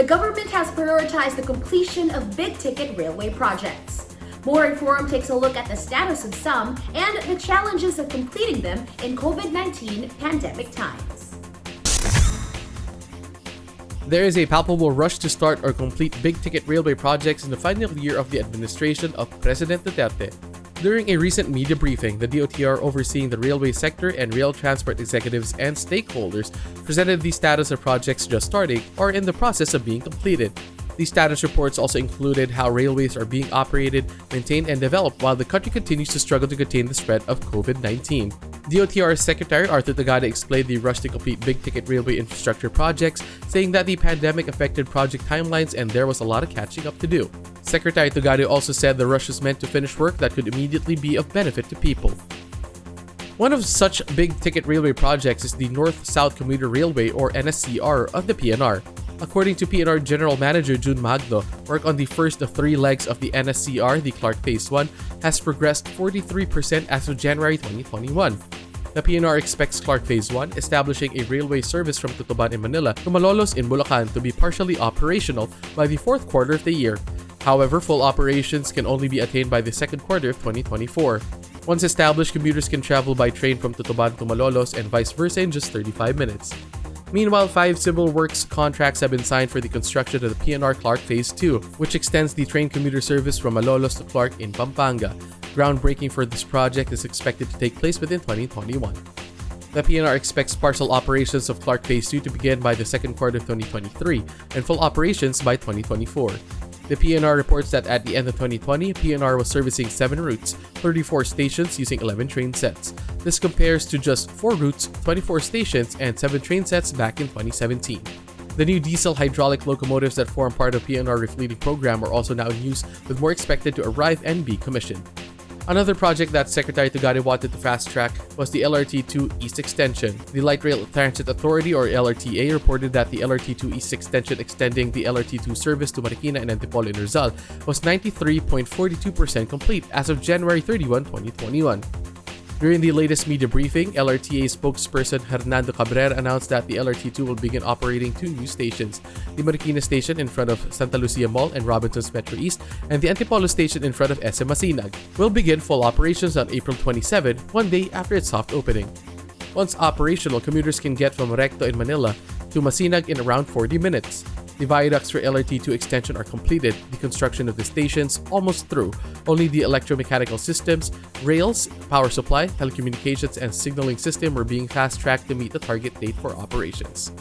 government has prioritized the completion of big-ticket railway projects. More Informed takes a look at the status of some and the challenges of completing them in COVID-19 pandemic times. There is a palpable rush to start or complete big-ticket railway projects in the final year of the administration of President Duterte. During a recent media briefing, the DOTR overseeing the railway sector and rail transport executives and stakeholders presented the status of projects just starting or in the process of being completed. These status reports also included how railways are being operated, maintained, and developed while the country continues to struggle to contain the spread of COVID-19. DOTR Secretary Arthur Tagada explained the rush to complete big-ticket railway infrastructure projects, saying that the pandemic affected project timelines and there was a lot of catching up to do. Secretary Tagada also said the rush was meant to finish work that could immediately be of benefit to people. One of such big-ticket railway projects is the North-South Commuter Railway or NSCR of the PNR. According to PNR General Manager June Magdo, work on the first of three legs of the NSCR, the Clark Phase 1, has progressed 43% as of January 2021. The PNR expects Clark Phase 1, establishing a railway service from Tutuban in Manila to Malolos in Bulacan, to be partially operational by the fourth quarter of the year. However, full operations can only be attained by the second quarter of 2024. Once established, commuters can travel by train from Tutuban to Malolos and vice versa in just 35 minutes. Meanwhile, 5 civil works contracts have been signed for the construction of the PNR Clark Phase 2, which extends the train commuter service from Malolos to Clark in Pampanga. Groundbreaking for this project is expected to take place within 2021. The PNR expects partial operations of Clark Phase 2 to begin by the second quarter of 2023 and full operations by 2024. The PNR reports that at the end of 2020, PNR was servicing 7 routes, 34 stations using 11 train sets. This compares to just 4 routes, 24 stations, and 7 train sets back in 2017. The new diesel hydraulic locomotives that form part of PNR refleeting program are also now in use, with more expected to arrive and be commissioned. Another project that Secretary Tagada wanted to fast-track was the LRT2 East Extension. The Light Rail Transit Authority or LRTA reported that the LRT2 East Extension extending the LRT2 service to Marikina and Antipolo in Rizal was 93.42% complete as of January 31, 2021. During the latest media briefing, LRTA spokesperson Hernando Cabrera announced that the LRT2 will begin operating 2 new stations, the Marikina station in front of Santa Lucia Mall and Robinson's Metro East, and the Antipolo station in front of SM Masinag. Will begin full operations on April 27, one day after its soft opening. Once operational, commuters can get from Recto in Manila to Masinag in around 40 minutes. The viaducts for LRT2 extension are completed, the construction of the stations almost through. Only the electromechanical systems, rails, power supply, telecommunications, and signaling system were being fast-tracked to meet the target date for operations.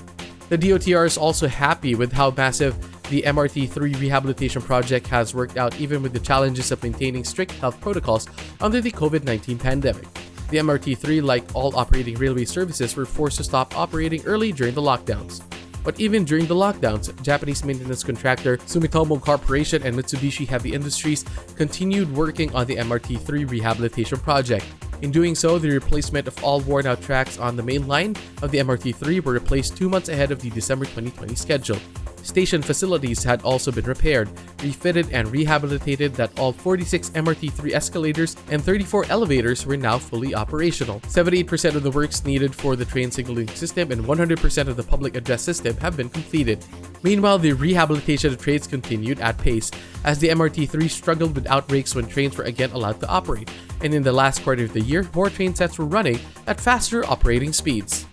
The DOTR is also happy with how massive the MRT3 Rehabilitation project has worked out, even with the challenges of maintaining strict health protocols under the COVID-19 pandemic. The MRT3, like all operating railway services, were forced to stop operating early during the lockdowns. But even during the lockdowns, Japanese maintenance contractor Sumitomo Corporation and Mitsubishi Heavy Industries continued working on the MRT3 Rehabilitation project. In doing so, the replacement of all worn-out tracks on the main line of the MRT3 were replaced 2 months ahead of the December 2020 schedule. Station facilities had also been repaired, refitted, and rehabilitated that all 46 MRT3 escalators and 34 elevators were now fully operational. 78% of the works needed for the train signaling system and 100% of the public address system have been completed. Meanwhile, the rehabilitation of trains continued at pace, as the MRT3 struggled with outbreaks when trains were again allowed to operate, and in the last quarter of the year, more train sets were running at faster operating speeds.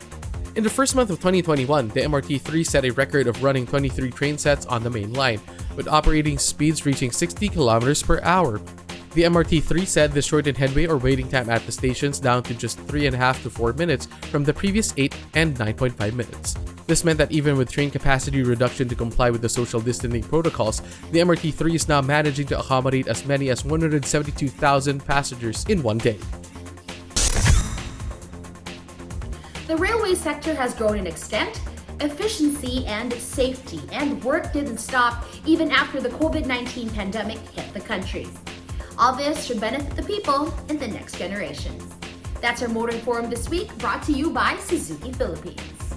In the first month of 2021, the MRT3 set a record of running 23 train sets on the main line, with operating speeds reaching 60 kilometers per hour. The MRT3 said this shortened headway or waiting time at the stations down to just 3.5 to 4 minutes from the previous 8 and 9.5 minutes. This meant that even with train capacity reduction to comply with the social distancing protocols, the MRT3 is now managing to accommodate as many as 172,000 passengers in one day. The railway sector has grown in extent, efficiency, and safety, and work didn't stop even after the COVID-19 pandemic hit the country. All this should benefit the people in the next generation. That's our Motor Forum this week, brought to you by Suzuki Philippines.